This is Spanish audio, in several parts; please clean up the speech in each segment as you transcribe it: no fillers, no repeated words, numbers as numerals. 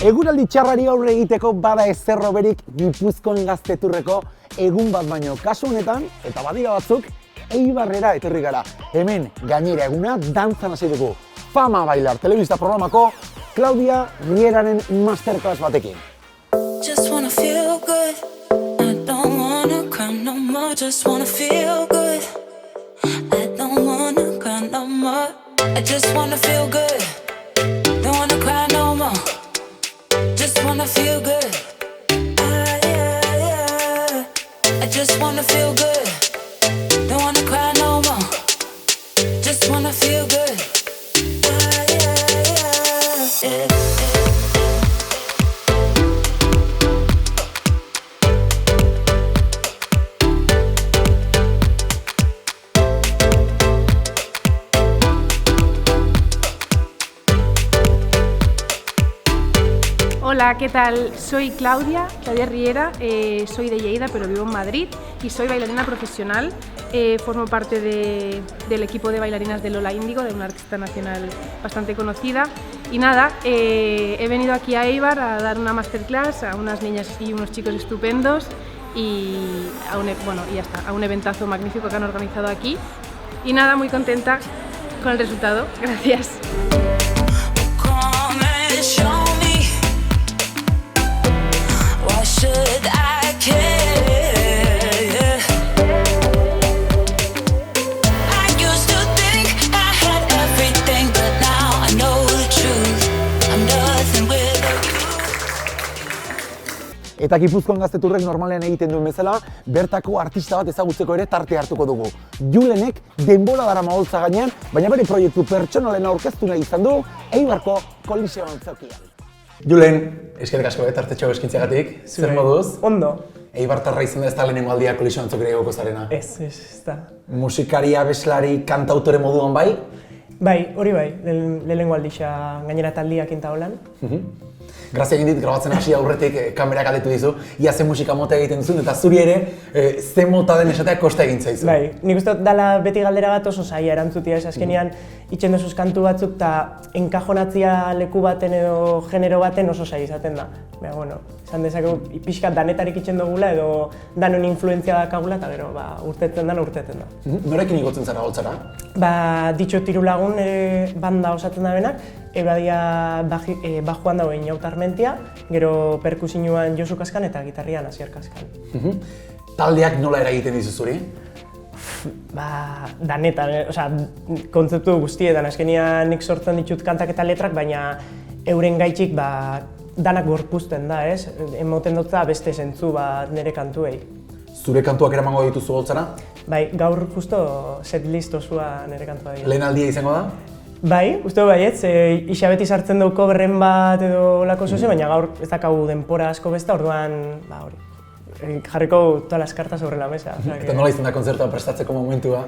Eguraldi txarrari aurre egiteko bada ezer hoberik Gipuzkoan Gazteturreko egun bat baino. Kasu honetan, eta badira batzuk, Eibarrera etorri gara. Hemen gainera eguna dantzan hasi dugu. Fama Bailar telebista programako Claudia Rieraren masterclass batekin. Just wanna feel good. I don't wanna cry no more. Just wanna feel good. I don't wanna cry no more. I just wanna feel good. Don't wanna cry no more. Just wanna feel good. Yeah. I just wanna feel good. Don't wanna cry no more. Just wanna feel good. Yeah. Hola, ¿qué tal? Soy Claudia Riera, soy de Lleida pero vivo en Madrid y soy bailarina profesional. Formo parte del equipo de bailarinas de Lola Índigo, de una artista nacional bastante conocida. Y nada, he venido aquí a Eibar a dar una masterclass a unas niñas y unos chicos estupendos y ya está, a un eventazo magnífico que han organizado aquí. Y nada, muy contenta con el resultado. Gracias. Should I care? I used to think I had everything, but now I know the truth. I'm nothing without you. Eta Gipuzkoan Gazteturrek normalean egiten duen bezala, bertako artista bat ezagutzeko ere tarte hartuko dugu. Julenek denbora darama holtza gainean, baina bere proiektu pertsonalen aurkeztu nahi izan du Eibarko Koliseo Antzokian. Julen, eskerrik asko tartetxo eskintzeagatik, zer moduz? Ondo. Eibartarra izan da ez da lehenengo aldia Koliseo Antzokira egoko zarena. Ez da. Musikaria, abeslari, kantautore moduan bai? Bai, hori bai, lehenengo aldixa gainera taldiak inta holan. Grazia egin dit, grabatzen hasi aurretik kamerak aletu dizu, ia ze musika mota egiten duzun, eta zuri ere, ze mota den esatea kosta egin zaizu. Bai, nik uste dala beti galdera bat oso zaila erantzutia, ez azkenean itxen duzuz kantu batzuk eta enkajonatzia leku baten edo genero baten oso zaila izaten da. Baina, bueno, esan dezakegu pixkat danetarik itxen dugula edo danon influentzia dakagula eta gero, urtetzen da. Norekin igotzen zara holtzara? Ditxo Tiru Lagun banda osatzen da benak, ebadia bajuan dauen Inaut Armentia, gero perkusinuan Josu Kaskan eta gitarrian Asier Kaskan. Taldeak nola eragiten dizu zuri? Danetan, kontzeptu guztietan, azkenean nik sortzen ditut kantak eta letrak, baina euren gaitxik danak gorpuzten da, ez? Emoten dutza beste zentzu nire kantuei. Zure kantuak eramango dituzu holtzara? Bai, gaur justo setlist osua nire kantua dira. Lehen aldia izango da? Bai, uste baietz, Ixabeti sartzen dugu coverren bat edo lako zoze, baina gaur ez dakagu denpora asko besta, orduan, jarriko todas las cartas sobre la mesa. Eta nola izan da kontzertua prestatzeko momentua?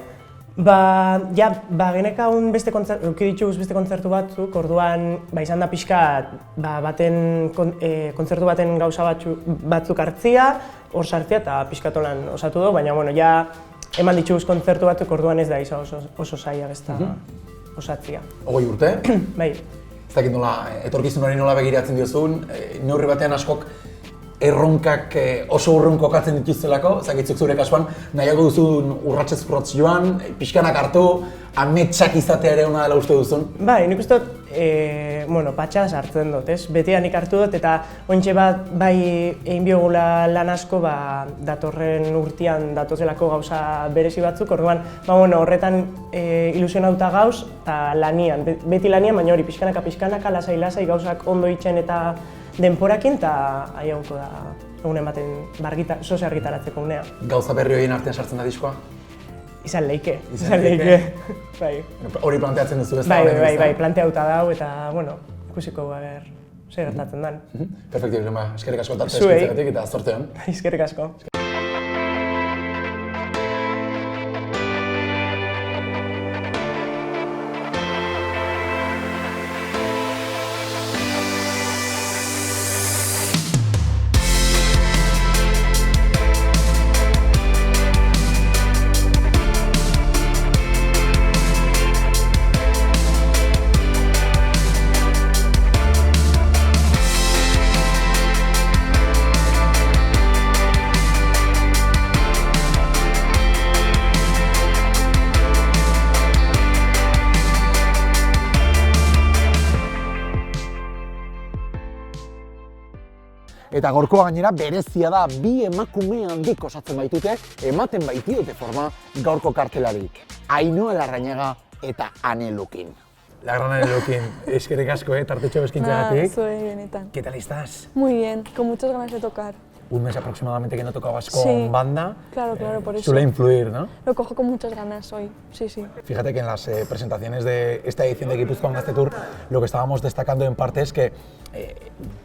Genekaun beste kontzertu batzuk, orduan izan da pixka kontzertu baten gauza batzuk hartzia, hor sartzia eta pixkatolan osatu dugu, baina eman dituguz kontzertu batzuk, orduan ez da oso zaila besta osatzia. 20 urte? Bai. Ez dakit nola, etorkizun hori nola begiratzen diozun, neurri batean askok erronkak oso urrun kokatzen dituztelako, zakitzuk zure kasuan, nahiago duzun urratsez urratz joan, pixkanak hartu, ametsak izatea ere ona dela uste duzun? Bai, nik uste dut, patxaz hartzen dut, ez? Betianik hartu dut eta ontxe egin biogula lan asko datorren urtean datozelako gauza berezi batzuk, orduan, horretan ilusionauta gauz eta lanian, beti lanian, baina hori pixkanaka, lasai gauzak ondo itxen eta denporakin eta aiauko da egunen baten zoze argitaratzeko unea. Gauza berri horien artean sartzen da diskoa? Izan leike. Bai. Hori planteatzen duzu ez da? Bai, planteauta dau eta, ikusiko zer gertatzen den. Perfekti, eskerrik asko tarte eskintzegatik eta zortean. Eskerrik asko. Eta gaurkoa gainera berezia da, bi emakume handik osatzen baitute, ematen baitiote forma gaurko kartelari. Ainhoa Larrañaga eta Ane Lukin. La gran Ane Lukin, eskerrik asko, tartetxo bezkintzagatik. Soy benetan. ¿Qué tal estás? Muy bien, con muchas ganas de tocar. Un mes aproximadamente que no tocabas con Sí, banda. claro, por eso. Suele influir, ¿no? Lo cojo con muchas ganas hoy, sí. Fíjate que en las presentaciones de esta edición de Gipuzkoan Gazte Tour lo que estábamos destacando en parte es que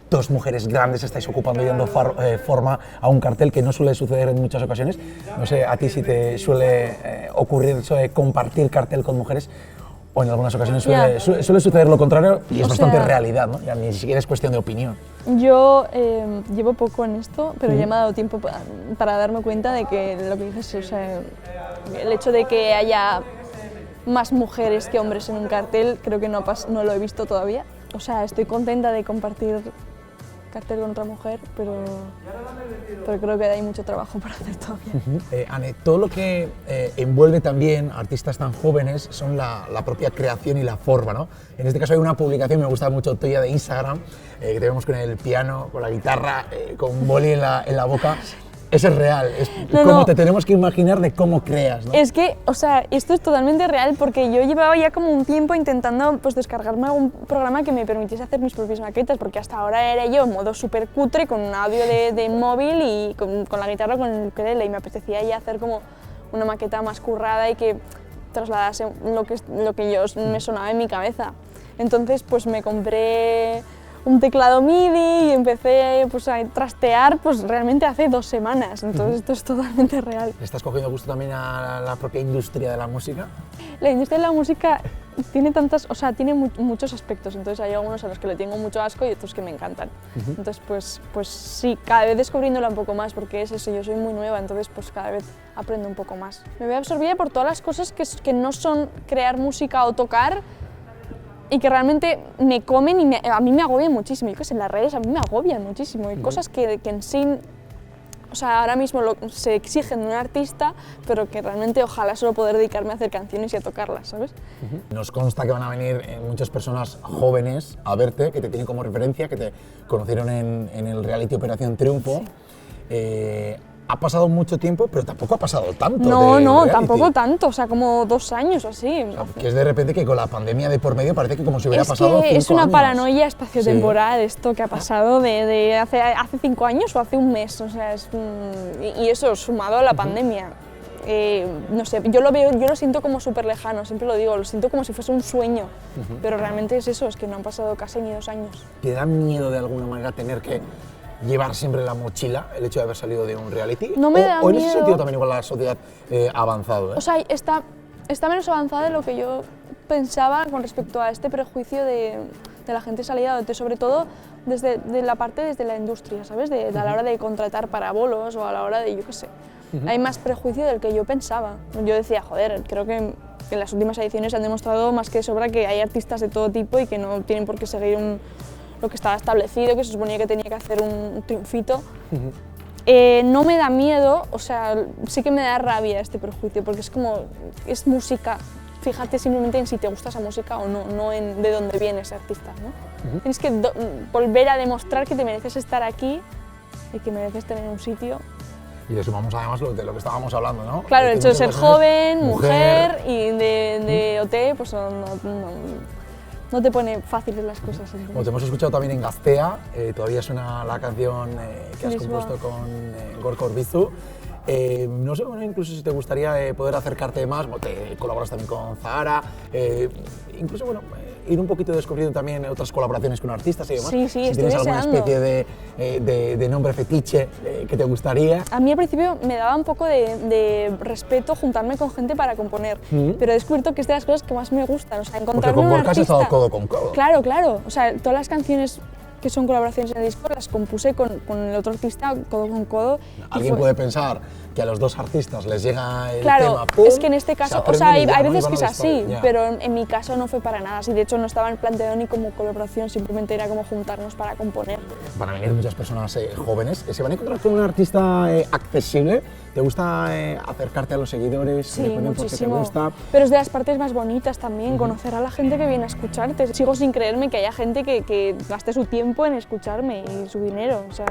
dos mujeres grandes estáis ocupando y dando forma a un cartel que no suele suceder en muchas ocasiones. No sé a ti si te suele ocurrir eso de compartir cartel con mujeres o en algunas ocasiones suele suceder lo contrario y es bastante realidad, ¿no? Ya ni siquiera es cuestión de opinión. Yo llevo poco en esto, pero ya me ha dado tiempo para darme cuenta de que lo que dices, o sea, el hecho de que haya más mujeres que hombres en un cartel, creo que no lo he visto todavía. O sea, estoy contenta de compartir cartel con otra mujer, pero creo que hay mucho trabajo por hacer todavía. Ane, todo lo que envuelve también a artistas tan jóvenes son la propia creación y la forma, ¿no? En este caso hay una publicación, me gusta mucho, tuya de Instagram, que te vemos con el piano, con la guitarra, con un boli en la boca. Eso es real, es como te tenemos que imaginar de cómo creas, ¿no? Es que, o sea, esto es totalmente real porque yo llevaba ya como un tiempo intentando pues, descargarme algún programa que me permitiese hacer mis propias maquetas, porque hasta ahora era yo en modo súper cutre con un audio de móvil y con la guitarra con el ukelele, y me apetecía ya hacer como una maqueta más currada y que trasladase lo que yo me sonaba en mi cabeza. Entonces pues me compré un teclado MIDI y empecé pues, a trastear pues, realmente hace 2 semanas, entonces esto es totalmente real. ¿Le estás cogiendo gusto también a la propia industria de la música? La industria de la música tiene tiene muchos aspectos, entonces hay algunos a los que le tengo mucho asco y otros que me encantan. Entonces pues sí, cada vez descubriéndola un poco más, porque es eso, yo soy muy nueva, entonces pues cada vez aprendo un poco más. Me veo absorbida por todas las cosas que no son crear música o tocar, y que realmente me comen y a mí me agobian muchísimo. Yo qué sé, en las redes a mí me agobian muchísimo. Hay cosas que en sí, o sea, ahora mismo se exigen de un artista, pero que realmente ojalá solo poder dedicarme a hacer canciones y a tocarlas, ¿sabes? Nos consta que van a venir muchas personas jóvenes a verte, que te tienen como referencia, que te conocieron en el reality Operación Triunfo. Sí. Ha pasado mucho tiempo, pero tampoco ha pasado tanto. No, tampoco tanto, o sea, como 2 años o así. O sea, que es de repente que con la pandemia de por medio parece que como si hubiera pasado 5 años. Es una paranoia espaciotemporal esto que ha pasado de hace 5 años o hace un mes, o sea, y eso sumado a la pandemia. No sé, yo lo siento como súper lejano, siempre lo digo, lo siento como si fuese un sueño, pero realmente es eso, es que no han pasado casi ni 2 años. ¿Te da miedo de alguna manera tener que llevar siempre la mochila el hecho de haber salido de un reality? No me da miedo. ¿O en ese sentido también igual la sociedad ha avanzado? O sea, está menos avanzada de lo que yo pensaba con respecto a este prejuicio de la gente salida, sobre todo desde la industria, ¿sabes? A la hora de contratar para bolos o a la hora de, yo qué sé. Hay más prejuicio del que yo pensaba. Yo decía, joder, creo que en las últimas ediciones han demostrado más que de sobra que hay artistas de todo tipo y que no tienen por qué seguir lo que estaba establecido, que se suponía que tenía que hacer un triunfito. No me da miedo, o sea, sí que me da rabia este prejuicio, porque es música. Fíjate simplemente en si te gusta esa música o no en de dónde viene ese artista, ¿no? Tienes que volver a demostrar que te mereces estar aquí y que mereces tener un sitio. Y le sumamos además de lo que estábamos hablando, ¿no? Claro, el hecho de ser joven, mujer y de OT, pues no te pone fáciles las cosas. Como te hemos escuchado también en Gaztea, todavía suena la canción que has compuesto con Gorka Urbizu. No sé, bueno, incluso si te gustaría poder acercarte más, te colaboras también con Zahara, incluso bueno, ir un poquito descubriendo también otras colaboraciones con artistas y demás. Sí, si tienes alguna especie de nombre fetiche que te gustaría. A mí al principio me daba un poco de respeto juntarme con gente para componer, pero he descubierto que es de las cosas que más me gustan, o sea, encontrarme un artista. Porque con Gorka has estado codo con codo. Claro, o sea, todas las canciones que son colaboraciones en el disco las compuse con el otro artista codo con codo. Alguien puede pensar que a los dos artistas les llega el claro, tema, ¡pum! Es que en este caso, o sea, hay veces que es así, ya. pero en mi caso no fue para nada así. De hecho, no estaba planteado ni como colaboración, simplemente era como juntarnos para componer. Van a venir muchas personas jóvenes, se van a encontrar con un artista accesible, ¿Te gusta acercarte a los seguidores? Sí, Responden porque te muchísimo. gusta. Pero es de las partes más bonitas también, conocer a la gente que viene a escucharte. Sigo sin creerme que haya gente que gaste su tiempo en escucharme y su dinero. O sea,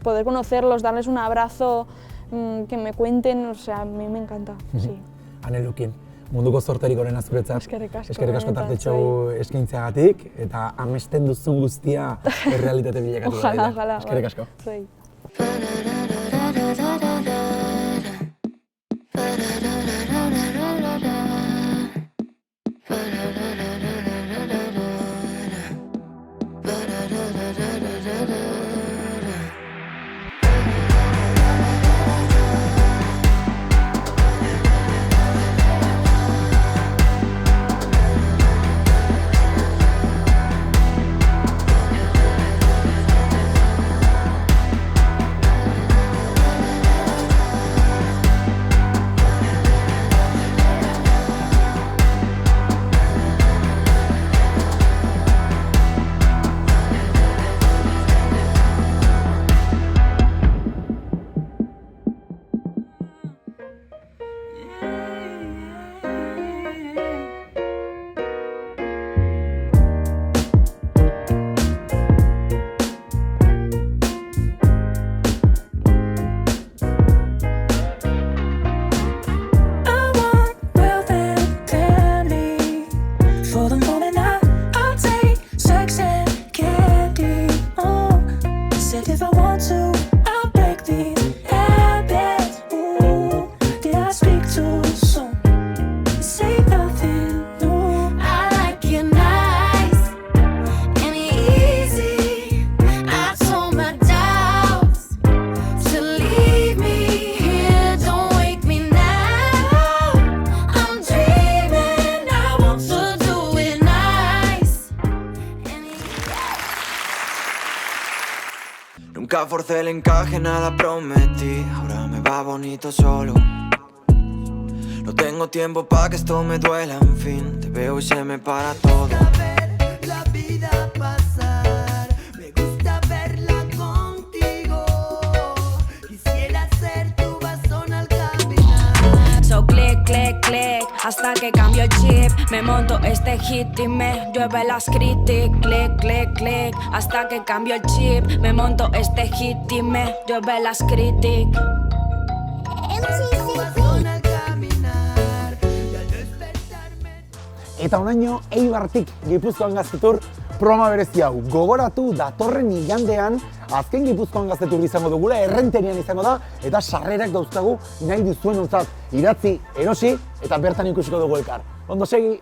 poder conocerlos, darles un abrazo, que me cuenten, o sea, a mí me encanta, sí. Anelukin, munduko zorterik onena zuretzat. Eskerrik asko, Eskerrik asko benetan, tartetxo eskaintzeagatik eta amesten duzun guztia errealitate bilakatu da. Ojalá. Eskerrik asko. Zuei. Nunca forcé el encaje, nada prometí. Ahora me va bonito solo. No tengo tiempo para que esto me duela, en fin. Te veo y se me para todo. Ver la vida pasar, me gusta verla contigo. Quisiera ser tu bastón al caminar. So click, click, click, hasta que cambio el chip. Me monto este hit y me llueve las críticas. Click, click, click, hasta que cambio el chip. Me monto este hit y me llueve las críticas. Bastón al caminar, y al despertarme. Eta honaino Eibartik Gipuzkoan Gaztetur programa berezi hau. Gogoratu datorren igandean azken Gipuzkoan Gaztetur izango dugula, Errenterian izango da, eta sarrerak dauzkagu nahi duzuenontzat idatzi, erosi eta bertan ikusiko dugu elkar. Ondo segi!